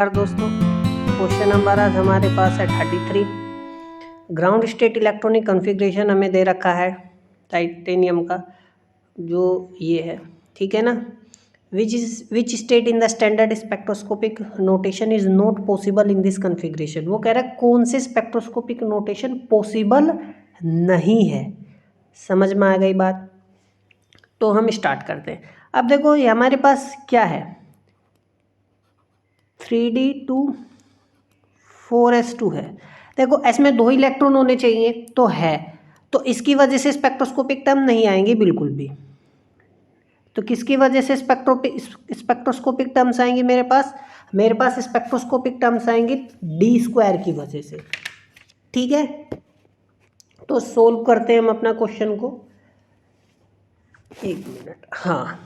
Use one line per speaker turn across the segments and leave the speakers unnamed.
दोस्तों, question number आज हमारे पास है 33। ग्राउंड स्टेट इलेक्ट्रॉनिक कॉन्फ़िगरेशन हमें दे रखा है टाइटेनियम का, जो ये है, ठीक है ना। Which state in the standard spectroscopic notation is not possible in this configuration. वो कह रहा है कौन से स्पेक्ट्रोस्कोपिक नोटेशन पॉसिबल नहीं है। समझ में आ गई बात? तो हम स्टार्ट करते हैं। अब देखो ये हमारे पास क्या है, 3d2 4s2 है। देखो इसमें 2 इलेक्ट्रॉन होने चाहिए तो है, तो इसकी वजह से स्पेक्ट्रोस्कोपिक टर्म नहीं आएंगे बिल्कुल भी। तो किसकी वजह से स्पेक्ट्रोस्कोपिक टर्म्स आएंगे मेरे पास स्पेक्ट्रोस्कोपिक टर्म्स आएंगे d² की वजह से, ठीक है। तो सोल्व करते हैं हम अपना क्वेश्चन को, 1 मिनट। हाँ,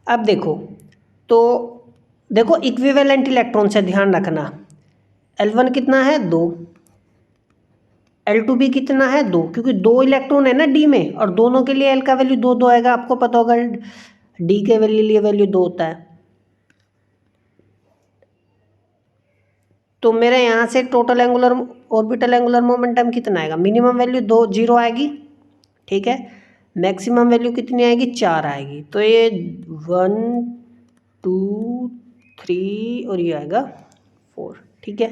अब देखो इक्विवेलेंट इलेक्ट्रॉन से ध्यान रखना। L1 कितना है 2, L2 भी कितना है 2, क्योंकि 2 इलेक्ट्रॉन है ना D में, और दोनों के लिए L का वैल्यू 2 2 आएगा। आपको पता होगा D के लिए वैल्यू 2 होता है। तो मेरे यहाँ से total angular orbital angular momentum कितना आएगा, मिनिमम वैल्यू 0 आएगी, ठीक है। मैक्सिमम वैल्यू कितनी आएगी, 4 आएगी। तो ये 1 2 3 और ये आएगा 4, ठीक है।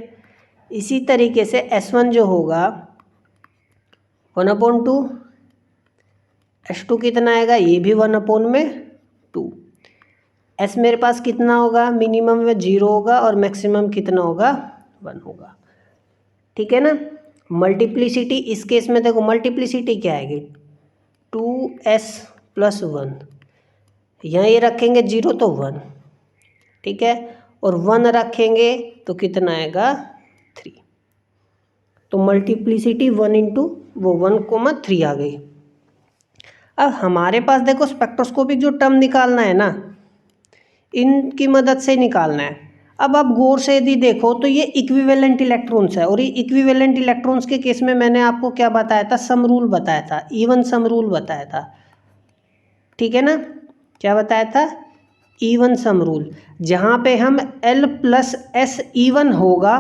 इसी तरीके से S1 जो होगा 1/2, S2 कितना आएगा, ये भी 1/2। S मेरे पास कितना होगा, मिनिमम में 0 होगा और मैक्सिमम कितना होगा, 1 होगा, ठीक है ना। मल्टीप्लिसिटी इस केस में देखो मल्टीप्लिसिटी क्या आएगी, 2s + 1, यहाँ ये रखेंगे 0 तो 1, ठीक है, और 1 रखेंगे तो कितना आएगा 3। तो मल्टीप्लिसिटी 1 × वो 1,3 आ गई। अब हमारे पास देखो स्पेक्ट्रोस्कोपिक जो टर्म निकालना है ना, इनकी मदद से निकालना है। अब आप गौर से यदि देखो तो ये इक्विवेलेंट इलेक्ट्रॉन्स है, और ये इक्विवेलेंट इलेक्ट्रॉन्स के केस में मैंने आपको क्या बताया था, सम रूल बताया था, इवन सम रूल बताया था, ठीक है ना। क्या बताया था, इवन सम रूल। जहाँ पे हम L + S इवन होगा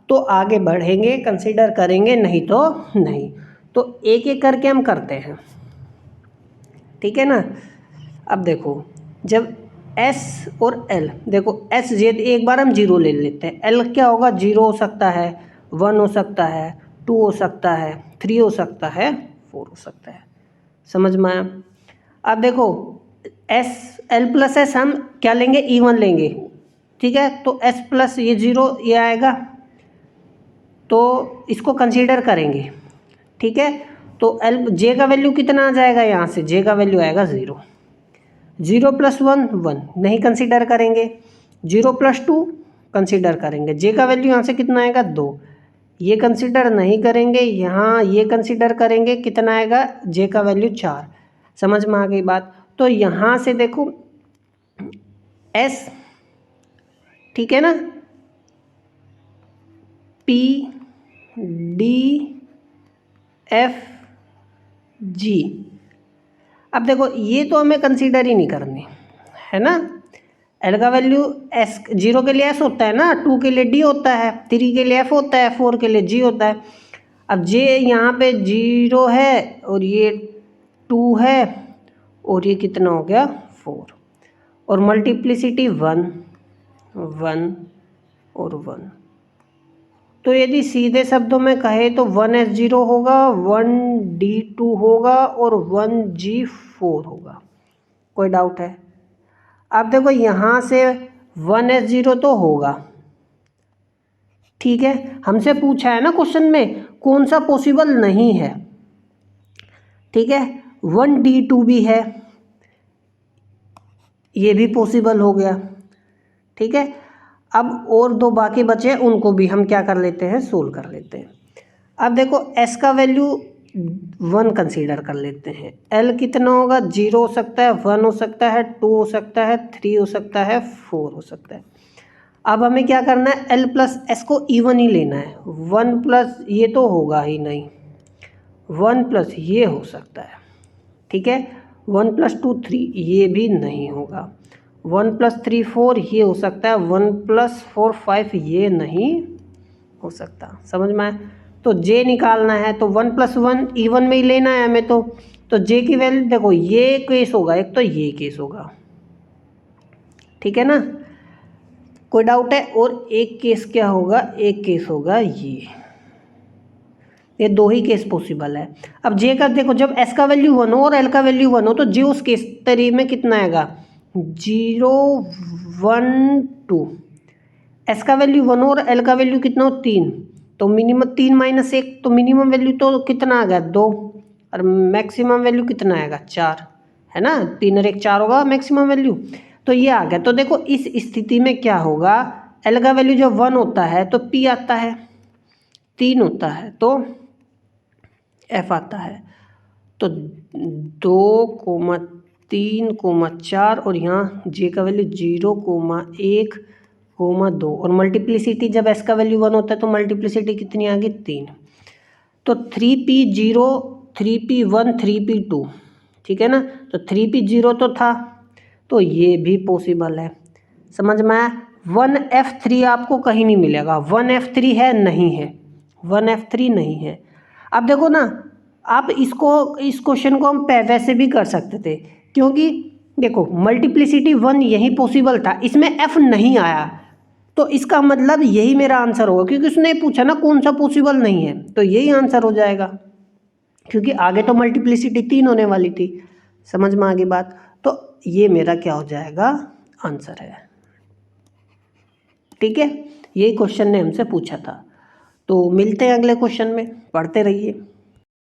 तो आगे बढ़ेंगे, कंसीडर करेंगे, नहीं तो नहीं। तो एक एक करके हम करते हैं, ठीक है ना। अब देखो जब S और L, देखो S एक बार हम 0 ले लेते हैं, L क्या होगा, 0 हो सकता है, 1 हो सकता है, 2 हो सकता है, 3 हो सकता है, 4 हो सकता है। समझ में आया? अब देखो L + S हम क्या लेंगे, इवन लेंगे, ठीक है। तो S + ये 0 ये आएगा, तो इसको कंसीडर करेंगे, ठीक है। तो J का वैल्यू कितना आ जाएगा, यहाँ से J का वैल्यू आएगा 0। 0 + 1 1 नहीं कंसीडर करेंगे, 0 + 2 कंसीडर करेंगे। J का वैल्यू यहाँ से कितना आएगा 2, ये कंसीडर नहीं करेंगे, यहाँ ये कंसीडर करेंगे, कितना आएगा, J का वैल्यू 4। समझ में आ गई बात? तो यहाँ से देखो S, ठीक है ना, P D F G। अब देखो ये तो हमें कंसीडर ही नहीं करनी है ना। L का वैल्यू S 0 के लिए S होता है ना, 2 के लिए D होता है, 3 के लिए F होता है, 4 के लिए G होता है। अब J यहाँ पे 0 है और ये 2 है और ये कितना हो गया 4, और मल्टीप्लिसिटी 1 1 और 1। तो यदि सीधे शब्दों में कहे तो 1s0 होगा, 1d2 होगा और 1g4 होगा। कोई डाउट है? अब देखो यहाँ से 1s0 तो होगा, ठीक है। हमसे पूछा है ना क्वेश्चन में कौन सा पॉसिबल नहीं है, ठीक है। 1d2 भी है, ये भी पॉसिबल हो गया, ठीक है। अब और 2 बाकी बचे, उनको भी हम क्या कर लेते हैं, सोल्व कर लेते हैं। अब देखो S का वैल्यू 1 कंसीडर कर लेते हैं। L कितना होगा, 0 हो सकता है, 1 हो सकता है, 2 हो सकता है, 3 हो सकता है, 4 हो सकता है। अब हमें क्या करना है, L + S को इवन ही लेना है। 1 + ये तो होगा ही नहीं, 1 + ये हो सकता है, ठीक है। 1 + 2 3, ये भी नहीं होगा। 1+3 4 ये हो सकता है, 1+4 5 ये नहीं हो सकता। समझ में आया? तो जे निकालना है तो 1+1 इवन में ही लेना है हमें। तो जे की वैल्यू देखो, ये केस होगा एक, तो ये केस होगा, ठीक है ना। कोई डाउट है? और एक केस क्या होगा, एक केस होगा ये दो ही केस पॉसिबल है। अब जे का देखो, जब एस का वैल्यू 1 हो और एल का वैल्यू 1 हो तो जे उस केस तरी में कितना आएगा, 0 1 2। एस का वैल्यू 1 हो और एल का वैल्यू कितना हो 3, तो मिनिमम 3 - 1, तो मिनिमम वैल्यू तो कितना आ गया 2, और मैक्सिमम वैल्यू कितना आएगा 4, है ना। 3 और 1 4 होगा मैक्सिमम वैल्यू, तो ये आ गया। तो देखो इस स्थिति में क्या होगा, एल का वैल्यू जब 1 होता है तो पी आता है, 3 होता है तो एफ आता है। तो 2, 3, 4 और यहाँ जे का वैल्यू 0, 1, 2 और मल्टीप्लिसिटी जब एस का वैल्यू 1 होता है तो मल्टीप्लिसिटी कितनी आ गई 3। तो 3p0, 3p1, 3p2, ठीक है ना। तो 3p0 तो था, तो ये भी पॉसिबल है। समझ में आया? 1f3 आपको कहीं नहीं मिलेगा, 1f3 है नहीं है, 1f3 नहीं है। अब देखो ना, आप इस क्वेश्चन को हम वैसे भी कर सकते थे, क्योंकि देखो मल्टीप्लिसिटी 1 यही पॉसिबल था, इसमें f नहीं आया, तो इसका मतलब यही मेरा आंसर होगा, क्योंकि उसने पूछा ना कौन सा पॉसिबल नहीं है, तो यही आंसर हो जाएगा, क्योंकि आगे तो मल्टीप्लिसिटी 3 होने वाली थी। समझ में आ गई बात? तो ये मेरा क्या हो जाएगा, आंसर है। ठीक है, यही क्वेश्चन ने हमसे पूछा था। तो मिलते हैं अगले क्वेश्चन में, पढ़ते रहिए।